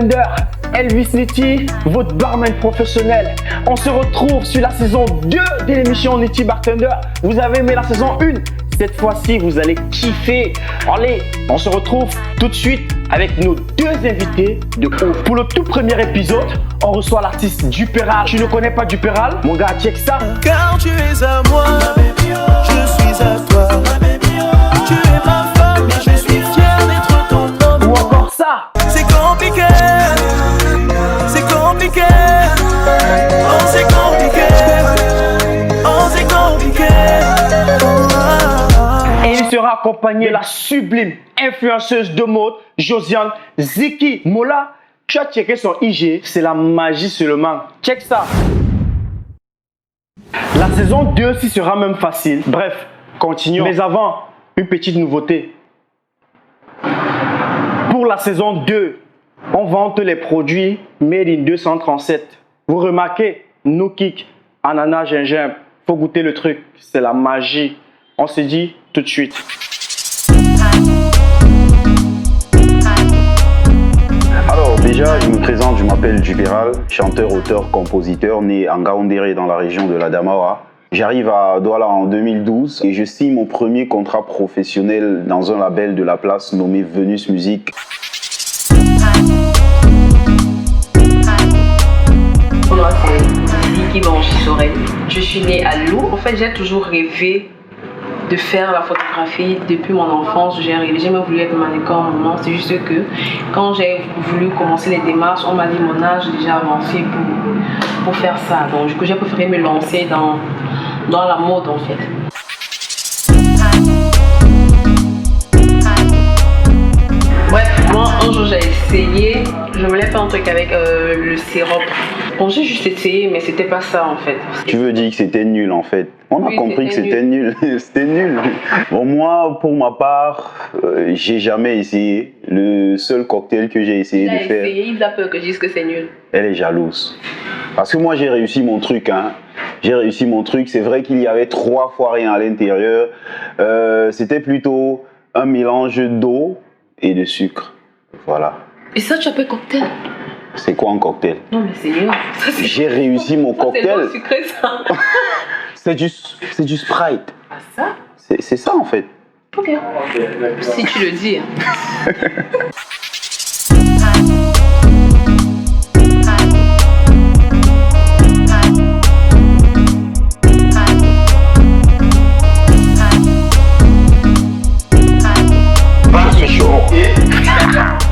bartender, Elvis Nitty, votre barman professionnel. On se retrouve sur la saison 2 de l'émission Nitty Bartender. Vous avez aimé la saison 1? Cette fois-ci, vous allez kiffer. Allez, on se retrouve tout de suite avec nos deux invités de haut. Pour le tout premier épisode, on reçoit l'artiste Duperal. Tu ne connais pas Duperal? Mon gars, check ça. Car tu es à moi, je suis à toi. Tu es ma femme et je suis fier d'être ton homme. Ou encore ça. C'est compliqué, c'est compliqué. Oh, c'est compliqué, oh, c'est compliqué. Et il sera accompagné de la sublime influenceuse de mode, Josiane Ziki Mola. Tu as checké son IG, c'est la magie seulement. Check ça. La saison 2 aussi sera même facile. Bref, continuons. Mais avant, une petite nouveauté. Pour la saison 2, on vante les produits Made in 237. Vous remarquez, No Kick, ananas, gingembre. Faut goûter le truc, c'est la magie. On se dit tout de suite. Alors déjà, je me présente, je m'appelle Duperal, chanteur, auteur, compositeur, né en Gaoundéré dans la région de l'Adamawa. J'arrive à Douala en 2012 et je signe mon premier contrat professionnel dans un label de la place nommé Venus Music. Moi, c'est Ziki Banchi-Sorel. Je suis née à Lou. En fait, j'ai toujours rêvé de faire la photographie depuis mon enfance. J'ai jamais voulu être mannequin au moment. C'est juste que quand j'ai voulu commencer les démarches, on m'a dit mon âge est déjà avancé pour faire ça. Donc du coup, j'ai préféré me lancer dans la mode en fait. Bref, moi un jour j'ai essayé, je voulais faire un truc avec le sirop. Bon, j'ai juste essayé, mais c'était pas ça en fait. Tu veux dire que c'était nul en fait? On a Oui, compris que c'était nul. C'était nul. Bon, moi, pour ma part, j'ai jamais essayé. Le seul cocktail que j'ai essayé de faire... Il a peur que je dise que c'est nul. Elle est jalouse. Parce que moi, j'ai réussi mon truc. Hein. J'ai réussi mon truc. C'est vrai qu'il y avait 3 fois rien à l'intérieur. C'était plutôt un mélange d'eau et de sucre. Voilà. Et ça, tu appelles cocktail? C'est quoi un cocktail? Non, mais c'est nul. J'ai réussi mon cocktail. C'est sucré, ça. C'est du Sprite. Ah, ça? C'est ça, en fait. Ok. Si tu le dis. Je suis chaud.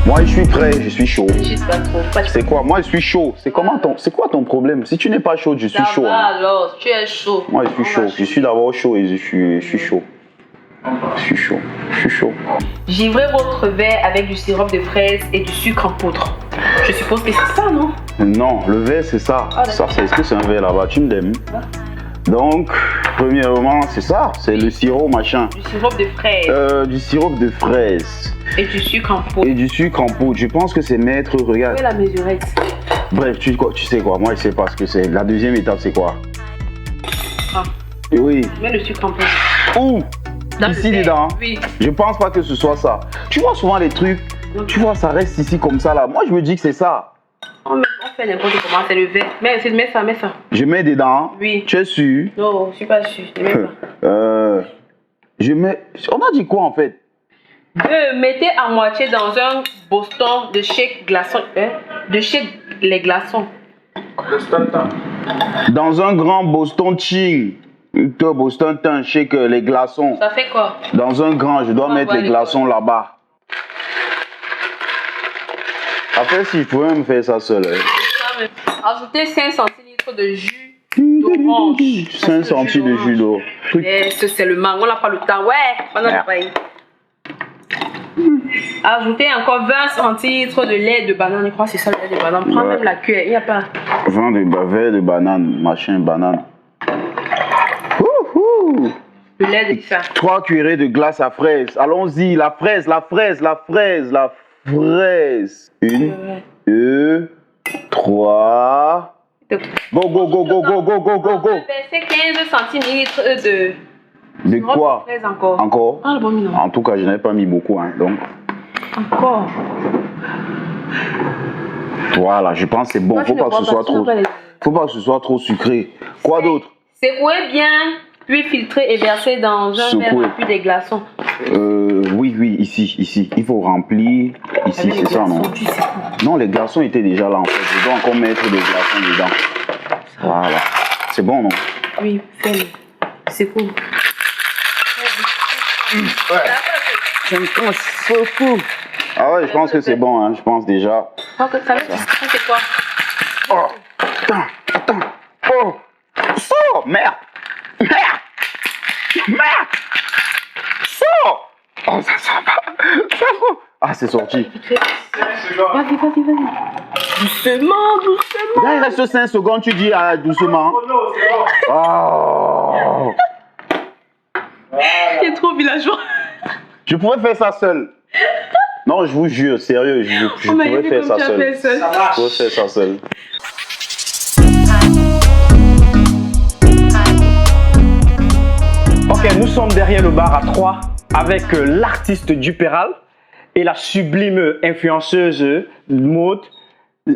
Moi, je suis prêt, je suis chaud. Juste pas trop. C'est quoi? Moi, je suis chaud. C'est quoi ton problème? Si tu n'es pas chaud, je suis chaud. Ça va, Hein. alors, tu es chaud. Moi, je suis chaud. Je suis d'abord chaud et je suis chaud. Je suis chaud. Je suis chaud. Givrez votre verre avec du sirop de fraise et du sucre en poudre. Je suppose que c'est ça, non? Non, le verre, c'est ça. Ah, Ça, c'est est-ce que c'est un verre là-bas? Tu me l'aimes? Donc, premièrement, c'est ça. C'est le sirop, machin. Du sirop de fraise. Du sirop de fraise. Et du sucre en poudre. Et du sucre en poudre. Je pense que c'est mettre, regarde. Où est la mesurette? Bref, tu sais quoi? Moi, je sais pas ce que c'est. La deuxième étape, c'est quoi? Ah. Oui. Mets le sucre en poudre. Où? Dans Ici le verre. dedans. Oui. Je pense pas que ce soit ça. Tu vois souvent les trucs, tu vois, ça reste ici comme ça là. Moi, je me dis que c'est ça. On fait n'importe comment, c'est le verre. Mets ça. Je mets dedans. Oui. Tu es sûr? Non, je suis pas sûre. Ne mets pas. Je mets. On a dit quoi en fait? Mettez à moitié dans un boston de shake glaçon. De shake les glaçons. Dans un grand Boston Ching. Boston Tin, shake les glaçons. Ça fait quoi? Dans un grand, je dois On mettre va les glaçons là-bas. Après, si je pouvais me faire ça seul. Ajoutez 5 centilitres de jus d'orange. 5 centilitres de jus d'eau. C'est le mangue, on n'a pas le temps. Ouais, pendant le pain. Ajoutez encore 20 centilitres de lait de banane. Je crois que c'est ça le lait de banane. Prends même la cuillère, il n'y a pas. Verre de banane, machin, banane. Le lait de ça. 3 cuillerées de glace à fraise. Allons-y, la fraise. 1, 2, 3. Go. C'est 15 centilitres De quoi? fraise encore. Encore? Ah, le bon mignon. En tout cas, je n'avais pas mis beaucoup. Hein, donc. Encore. Voilà, je pense que c'est bon. Toi, tu Faut ne pas que ce bois soit tu n'as trop. pas les- Faut pas que ce soit trop sucré. Quoi d'autre? Secouez bien, puis filtrer et verser dans un verre Secouer. rempli des glaçons. Oui, ici. Il faut remplir. Ici, Avec les c'est ça, non? glaçons, tu secoues. Non, les glaçons étaient déjà là, en fait. Je dois encore mettre des glaçons dedans. Voilà. C'est bon, non? Oui, fais-le. Secoue. Ah ouais, je pense que c'est bon, hein. Je pense déjà. Ça c'est quoi? Oh, attends. Oh, sors, merde. Sors. Oh, ça va. Ah, c'est sorti. Vas-y. Doucement. Là, il reste 5 secondes, tu dis doucement. Oh. Il est trop villageois. Je pourrais faire ça seul. Non, je vous jure, sérieux, je pourrais faire ça seul. Je pourrais faire ça seul. Ok, nous sommes derrière le bar à 3 avec l'artiste Dupéral et la sublime influenceuse mode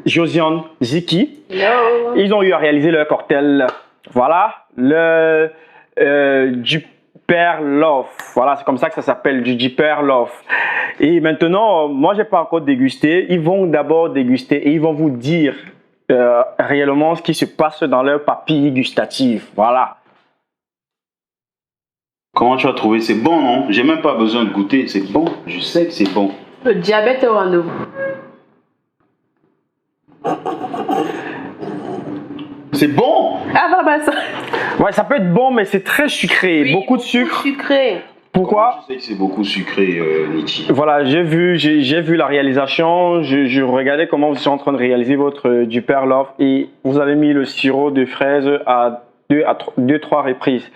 Josiane Ziki. Hello. Ils ont eu à réaliser leur cocktail. Voilà, le Duper Love. Voilà, c'est comme ça que ça s'appelle, du Duper Love. Et maintenant, moi, j'ai pas encore dégusté. Ils vont d'abord déguster et ils vont vous dire réellement ce qui se passe dans leur papille gustative. Voilà. Comment tu as trouvé? C'est bon, non? J'ai même pas besoin de goûter, c'est bon. Je sais que c'est bon. Le diabète est au rendez-vous. C'est bon! Ah, bah ça. Ouais, ça peut être bon, mais c'est très sucré. Oui, beaucoup de sucre. Sucré. Pourquoi? Je sais que c'est beaucoup sucré, Nietzsche. Voilà, j'ai vu la réalisation, je regardais comment vous êtes en train de réaliser votre Duper Love et vous avez mis le sirop de fraise à 2-3 reprises.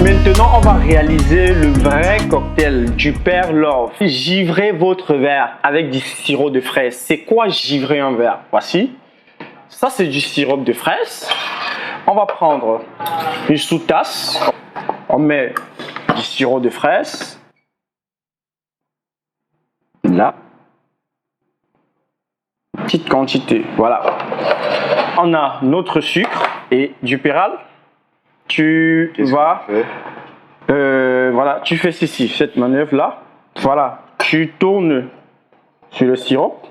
Maintenant, on va réaliser le vrai cocktail Duper Love. Givrez votre verre avec du sirop de fraise. C'est quoi givrer un verre? Voici. Ça, c'est du sirop de fraise. On va prendre une sous-tasse. On met du sirop de fraise. Là. Petite quantité. Voilà. On a notre sucre et Dupéral. Tu vas, voilà, tu fais ceci, cette manœuvre là, voilà, tu tournes sur le sirop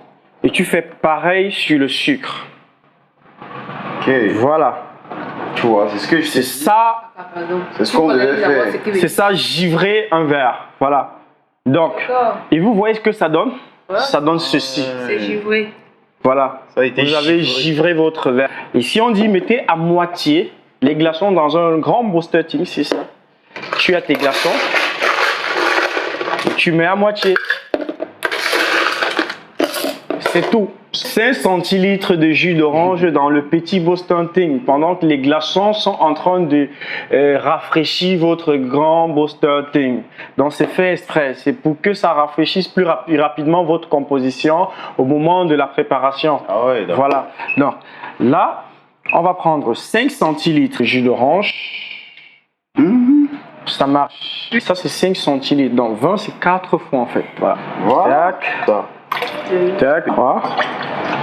et tu fais pareil sur le sucre. Ok. Voilà, Tu vois, c'est ce que je c'est sais. ça, C'est ce qu'on devait faire. c'est ça, givrer un verre, voilà. Donc, D'accord. et vous voyez ce que ça donne? Ça donne ceci, C'est givré. voilà. Ça a été Vous avez givré votre verre. Et si on dit mettez à moitié les glaçons dans un grand booster team, c'est ça. Tu as tes glaçons, tu mets à moitié. C'est tout. 5 centilitres de jus d'orange dans le petit Boston Ting pendant que les glaçons sont en train de rafraîchir votre grand Boston Ting. Donc c'est fait exprès, c'est pour que ça rafraîchisse plus rapidement votre composition au moment de la préparation. Ah ouais, d'accord. Voilà. Donc là, on va prendre 5 centilitres de jus d'orange. Ça marche. Ça, c'est 5 centilitres. Donc 20, c'est 4 fois en fait. Voilà. Voilà. Tac. Tac. 3.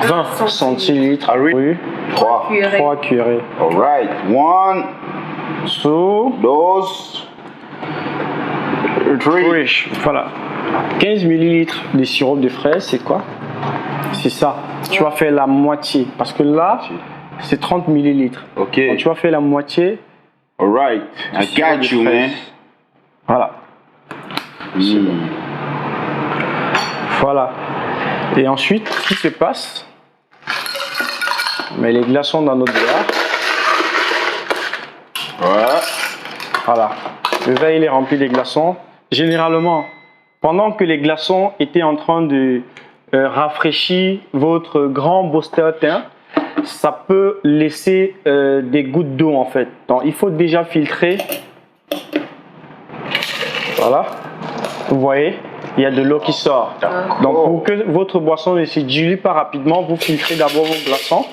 20 centilitres. Ah oui. Oui. 3. 3 cuillerées. Alright. 1, So, 2, 3. oui. Voilà. 15 millilitres de sirop de fraise, c'est quoi? C'est ça. Tu vas faire la moitié. Parce que là, c'est 30 millilitres. Ok. Donc, tu vas faire la moitié. Alright. I sirop got de you, man. fraise. Voilà. Voilà. Et ensuite, ce qui se passe, on met les glaçons dans notre verre. Ouais. Voilà. Le verre, il est rempli de glaçons. Généralement, pendant que les glaçons étaient en train de rafraîchir votre grand booster teint, ça peut laisser des gouttes d'eau en fait. Donc, il faut déjà filtrer. Voilà. Vous voyez, il y a de l'eau qui sort. Donc, pour que votre boisson ne se dilue pas rapidement, vous filtrez d'abord vos glaçons.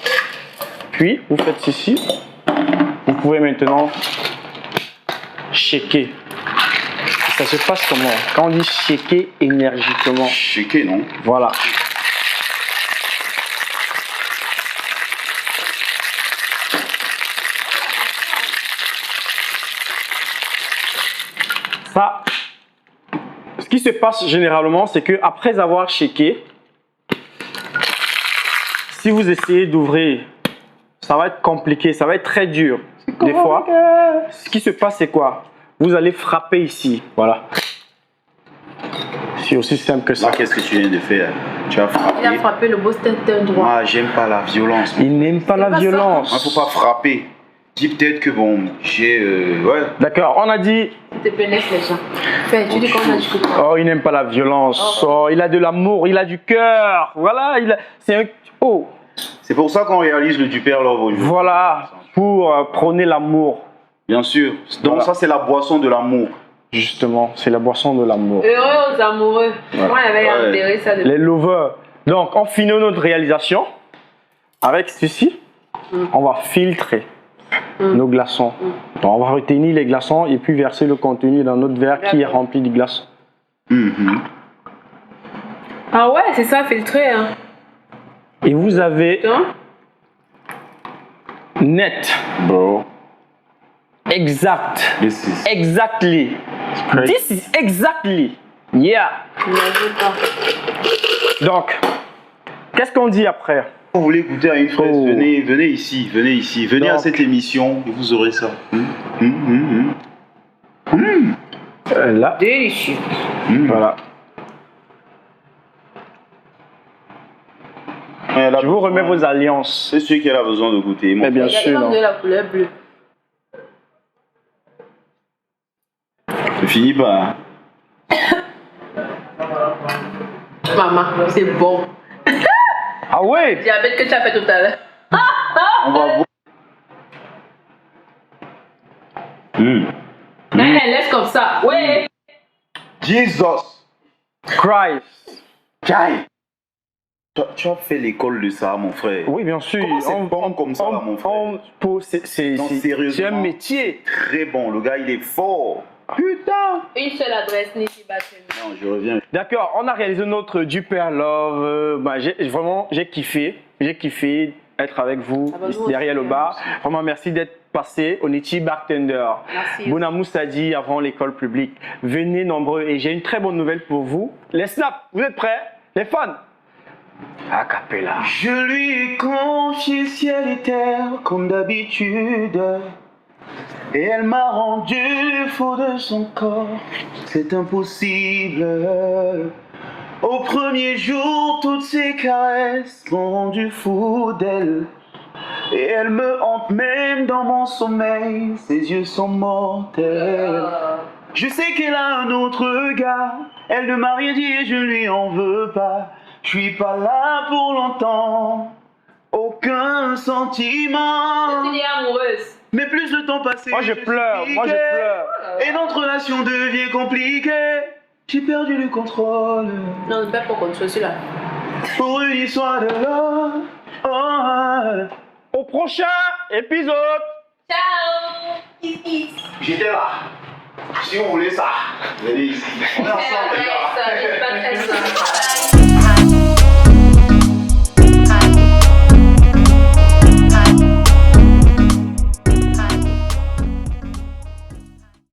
Puis, vous faites ceci. Vous pouvez maintenant shaker. Et ça se passe comment? Quand on dit shaker énergiquement. Shaker, non? Voilà. Ça, ce qui se passe généralement, c'est que après avoir shaké, si vous essayez d'ouvrir, ça va être compliqué, ça va être très dur. Des fois, ce qui se passe, c'est quoi? Vous allez frapper ici, voilà. C'est aussi simple que ça. Là, qu'est-ce que tu viens de faire? Tu as frappé. Il a frappé le beau tête droit. Moi, j'aime pas la violence. Il n'aime pas la pas ça. violence. Il faut pas frapper. Dis peut-être que bon, j'ai... ouais. D'accord, on a dit, S'il te plaît, laisse les gens. Fais, tu dis qu'on a du coup. oh, il n'aime pas la violence. Oh, il a de l'amour, il a du cœur. Voilà, c'est un... Oh, C'est pour ça qu'on réalise le Duper Love aujourd'hui. voilà, pour prôner l'amour. Bien sûr. Donc Voilà. ça, c'est la boisson de l'amour. Justement, c'est la boisson de l'amour. Heureux aux amoureux. Moi, il avait Ouais. enterré ça de. Les lovers. Donc, on finit notre réalisation avec ceci. On va filtrer nos glaçons. Donc, on va retenir les glaçons et puis verser le contenu dans notre verre qui est D'accord. rempli de glaçons. Mhm. Ah ouais, c'est ça, filtré. Hein. Et vous avez Hein? net, Bro, exact, this is exactly. crazy. This is exactly. Yeah. N'imagine pas. Donc, qu'est-ce qu'on dit après? Vous voulez goûter à une fraise, Oh. venez ici, venez à Donc. cette émission et vous aurez ça. Là, Délicieux. voilà. Je vous remets vos alliances. C'est celui qui a besoin de goûter. mon Mais bien frère. Il sûr. va me donner la couleur bleue. Ne finis pas. Maman, c'est bon. Ah ouais? Diabète que tu as fait tout à l'heure. On va voir. Mais elle laisse comme ça. Ouais. Jesus Christ. Kai. Tu as fait l'école de ça, mon frère. Oui, bien sûr. Comment c'est bon comme ça, mon frère? C'est Non, un sérieusement. métier. Très bon, le gars il est fort. Putain. Une seule adresse, Niki Batman. Non, je reviens. D'accord, on a réalisé notre Duper Love. J'ai kiffé. J'ai kiffé être avec vous Ah bah, ici nous derrière aussi, le bar. Vraiment, merci d'être passé au Niti Bartender. Merci. Bonamou Sadi avant l'école publique. Venez nombreux et j'ai une très bonne nouvelle pour vous. Les snaps, vous êtes prêts? Les fans? A cappella. Je lui ai confié ciel et terre comme d'habitude. Et elle m'a rendu faux de son corps. C'est impossible. Au premier jour, toutes ses caresses m'ont rendu fou d'elle. Et elle me hante même dans mon sommeil. Ses yeux sont mortels. Je sais qu'elle a un autre gars. Elle ne m'a rien dit et je lui en veux pas. Je suis pas là pour longtemps. Aucun sentiment. Tu es amoureuse. Mais plus le temps passé, Moi je pleure, moi je pleure. Et notre relation devient compliquée. J'ai perdu le contrôle. Non, ne perds pas contre celui-là. Pour une histoire de love. Oh, Au prochain épisode. Ciao. Kiss kiss. j'étais là. Si vous voulez ça, venez ici. On est ensemble, les gars. L'adresse, Niki Batman.